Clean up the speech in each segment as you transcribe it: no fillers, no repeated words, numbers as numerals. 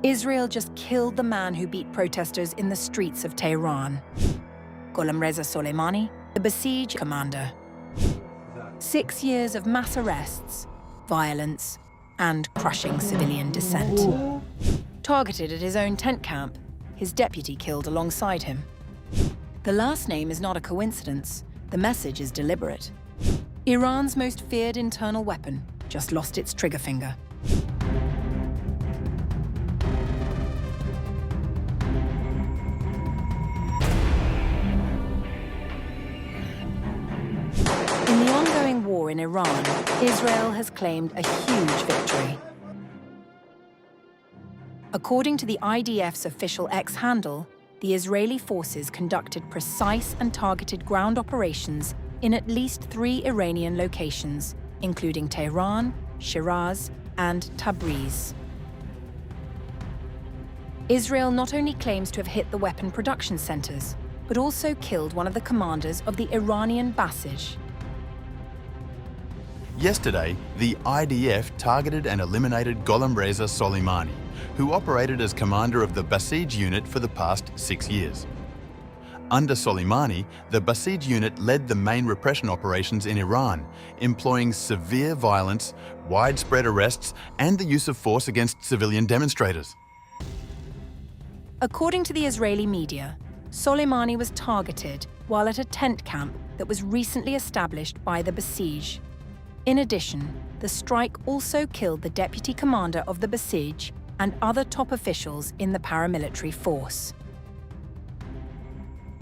Israel just killed the man who beat protesters in the streets of Tehran. Gholamreza Soleimani, the Bassage commander. 6 years of mass arrests, violence, and crushing civilian dissent. Targeted at his own tent camp, his deputy killed alongside him. The last name is not a coincidence. The message is deliberate. Iran's most feared internal weapon just lost its trigger finger. In the ongoing war in Iran, Israel has claimed a huge victory. According to the IDF's official X handle, the Israeli forces conducted precise and targeted ground operations in at least 3 Iranian locations, including Tehran, Shiraz, and Tabriz. Israel not only claims to have hit the weapon production centers, but also killed one of the commanders of the Iranian Basij. Yesterday, the IDF targeted and eliminated Gholamreza Soleimani, who operated as commander of the Bassage unit for the past 6 years. Under Soleimani, the Bassage unit led the main repression operations in Iran, employing severe violence, widespread arrests, and the use of force against civilian demonstrators. According to the Israeli media, Soleimani was targeted while at a tent camp that was recently established by the Bassage. In addition, the strike also killed the deputy commander of the Bassage and other top officials in the paramilitary force.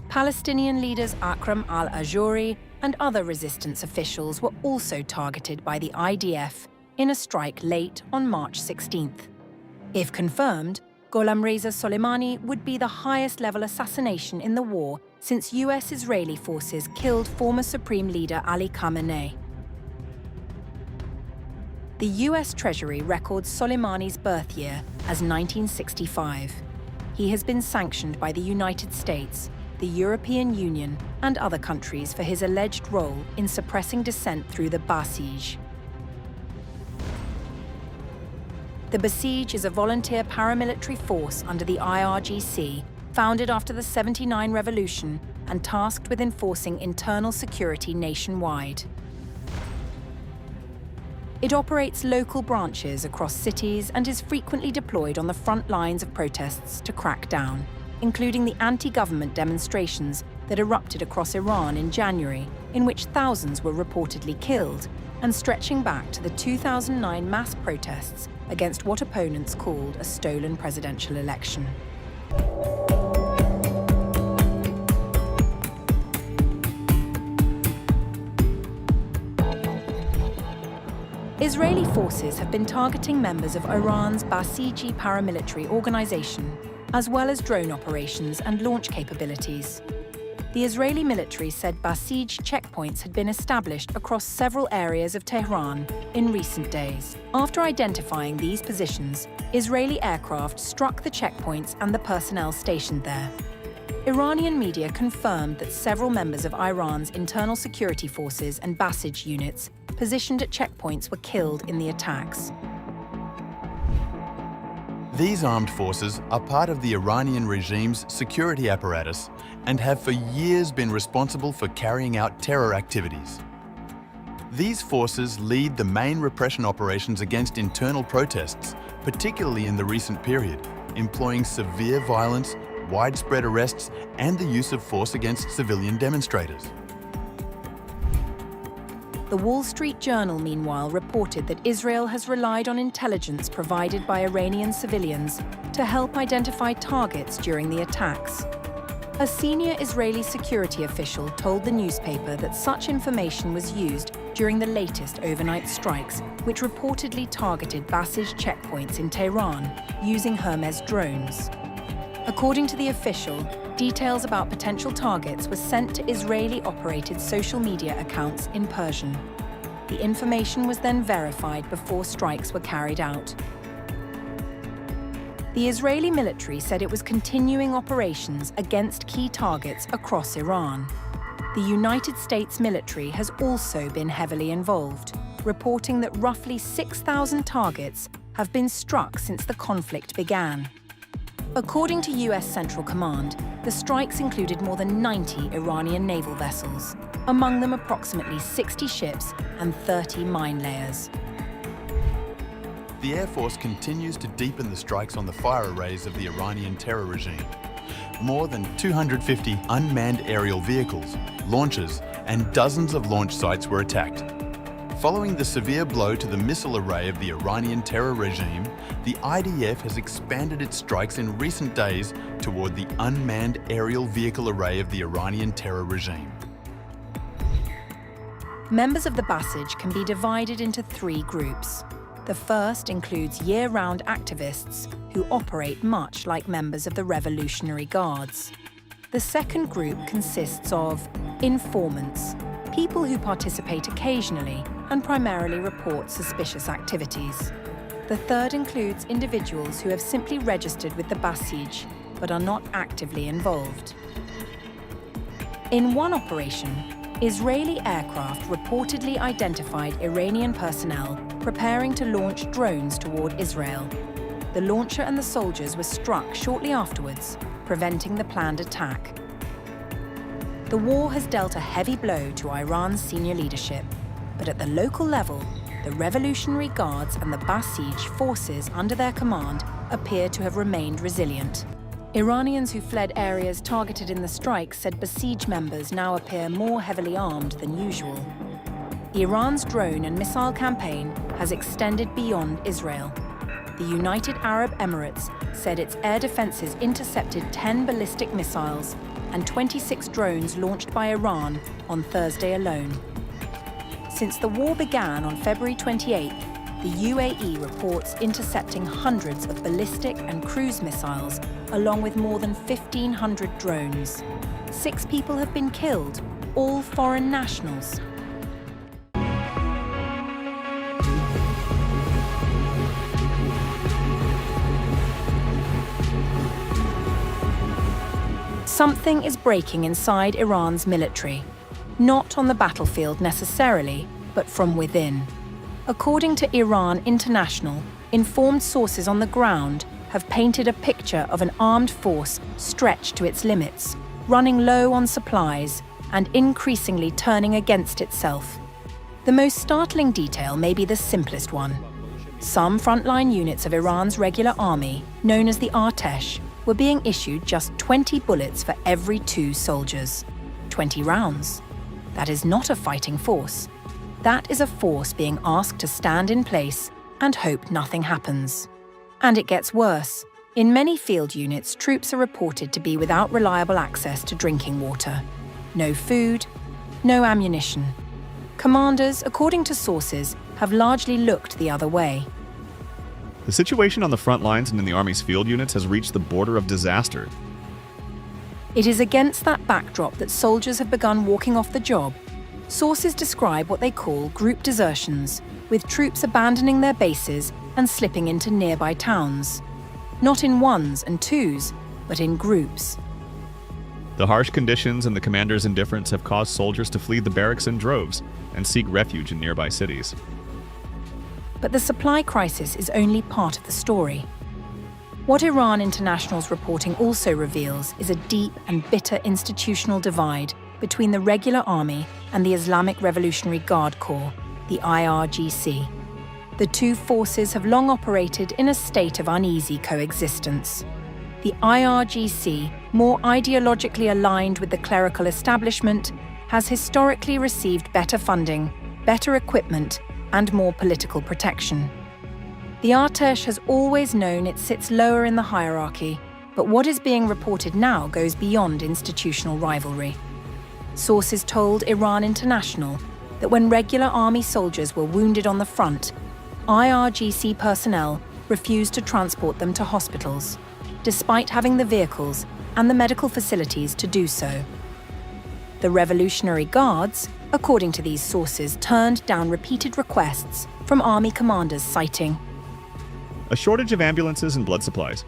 Palestinian leaders Akram al-Ajouri and other resistance officials were also targeted by the IDF in a strike late on March 16th. If confirmed, Gholamreza Soleimani would be the highest-level assassination in the war since US-Israeli forces killed former Supreme Leader Ali Khamenei. The US Treasury records Soleimani's birth year as 1965. He has been sanctioned by the United States, the European Union, and other countries for his alleged role in suppressing dissent through the Bassage. The Bassage is a volunteer paramilitary force under the IRGC, founded after the '79 revolution and tasked with enforcing internal security nationwide. It operates local branches across cities and is frequently deployed on the front lines of protests to crack down, including the anti-government demonstrations that erupted across Iran in January, in which thousands were reportedly killed, and stretching back to the 2009 mass protests against what opponents called a stolen presidential election. Israeli forces have been targeting members of Iran's Basij paramilitary organization, as well as drone operations and launch capabilities. The Israeli military said Basij checkpoints had been established across several areas of Tehran in recent days. After identifying these positions, Israeli aircraft struck the checkpoints and the personnel stationed there. Iranian media confirmed that several members of Iran's internal security forces and Bassage units positioned at checkpoints were killed in the attacks. These armed forces are part of the Iranian regime's security apparatus and have for years been responsible for carrying out terror activities. These forces lead the main repression operations against internal protests, particularly in the recent period, employing severe violence, widespread arrests, and the use of force against civilian demonstrators. The Wall Street Journal, meanwhile, reported that Israel has relied on intelligence provided by Iranian civilians to help identify targets during the attacks. A senior Israeli security official told the newspaper that such information was used during the latest overnight strikes, which reportedly targeted Bassage checkpoints in Tehran using Hermes drones. According to the official, details about potential targets were sent to Israeli-operated social media accounts in Persian. The information was then verified before strikes were carried out. The Israeli military said it was continuing operations against key targets across Iran. The United States military has also been heavily involved, reporting that roughly 6,000 targets have been struck since the conflict began. According to US Central Command, the strikes included more than 90 Iranian naval vessels, among them approximately 60 ships and 30 mine layers. The Air Force continues to deepen the strikes on the fire arrays of the Iranian terror regime. More than 250 unmanned aerial vehicles, launchers, and dozens of launch sites were attacked. Following the severe blow to the missile array of the Iranian terror regime, the IDF has expanded its strikes in recent days toward the unmanned aerial vehicle array of the Iranian terror regime. Members of the Bassage can be divided into 3 groups. The first includes year-round activists who operate much like members of the Revolutionary Guards. The second group consists of informants, people who participate occasionally and primarily report suspicious activities. The third includes individuals who have simply registered with the Basij but are not actively involved. In one operation, Israeli aircraft reportedly identified Iranian personnel preparing to launch drones toward Israel. The launcher and the soldiers were struck shortly afterwards, preventing the planned attack. The war has dealt a heavy blow to Iran's senior leadership, but at the local level, the Revolutionary Guards and the Basij forces under their command appear to have remained resilient. Iranians who fled areas targeted in the strike said Basij members now appear more heavily armed than usual. Iran's drone and missile campaign has extended beyond Israel. The United Arab Emirates said its air defenses intercepted 10 ballistic missiles and 26 drones launched by Iran on Thursday alone. Since the war began on February 28th, the UAE reports intercepting hundreds of ballistic and cruise missiles, along with more than 1,500 drones. 6 people have been killed, all foreign nationals. Something is breaking inside Iran's military. Not on the battlefield necessarily, but from within. According to Iran International, informed sources on the ground have painted a picture of an armed force stretched to its limits, running low on supplies and increasingly turning against itself. The most startling detail may be the simplest one. Some frontline units of Iran's regular army, known as the Artesh, were being issued just 20 bullets for every 2 soldiers. 20 rounds. That is not a fighting force. That is a force being asked to stand in place and hope nothing happens. And it gets worse. In many field units, troops are reported to be without reliable access to drinking water. No food, no ammunition. Commanders, according to sources, have largely looked the other way. The situation on the front lines and in the Army's field units has reached the border of disaster. It is against that backdrop that soldiers have begun walking off the job. Sources describe what they call group desertions, with troops abandoning their bases and slipping into nearby towns. Not in ones and twos, but in groups. The harsh conditions and the commander's indifference have caused soldiers to flee the barracks in droves and seek refuge in nearby cities. But the supply crisis is only part of the story. What Iran International's reporting also reveals is a deep and bitter institutional divide between the regular army and the Islamic Revolutionary Guard Corps, the IRGC. The two forces have long operated in a state of uneasy coexistence. The IRGC, more ideologically aligned with the clerical establishment, has historically received better funding, better equipment, and more political protection. The Artesh has always known it sits lower in the hierarchy, but what is being reported now goes beyond institutional rivalry. Sources told Iran International that when regular army soldiers were wounded on the front, IRGC personnel refused to transport them to hospitals, despite having the vehicles and the medical facilities to do so. The Revolutionary Guards, according to these sources, turned down repeated requests from army commanders citing a shortage of ambulances and blood supplies.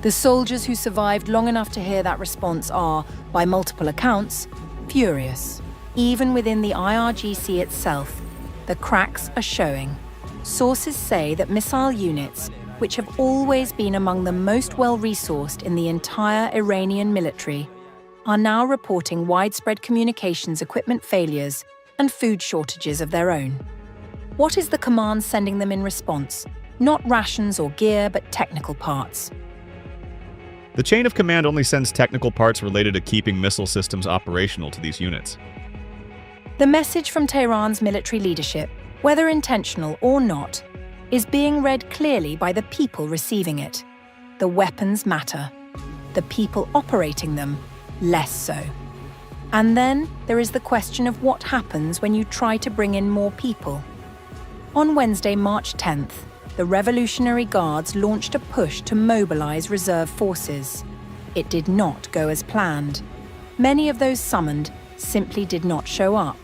The soldiers who survived long enough to hear that response are, by multiple accounts, furious. Even within the IRGC itself, the cracks are showing. sources say that missile units, which have always been among the most well-resourced in the entire Iranian military, are now reporting widespread communications equipment failures and food shortages of their own. What is the command sending them in response? Not rations or gear, but technical parts. The chain of command only sends technical parts related to keeping missile systems operational to these units. The message from Tehran's military leadership, whether intentional or not, is being read clearly by the people receiving it. The weapons matter. The people operating them, less so. And then there is the question of what happens when you try to bring in more people. On Wednesday, March 10th, the Revolutionary Guards launched a push to mobilize reserve forces. It did not go as planned. Many of those summoned simply did not show up.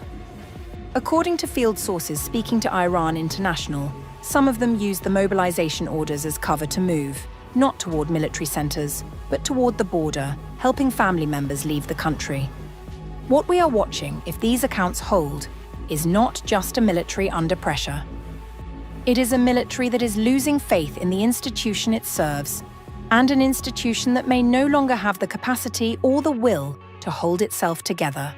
According to field sources speaking to Iran International, some of them used the mobilization orders as cover to move, not toward military centers, but toward the border, helping family members leave the country. What we are watching, if these accounts hold, is not just a military under pressure. It is a military that is losing faith in the institution it serves, and an institution that may no longer have the capacity or the will to hold itself together.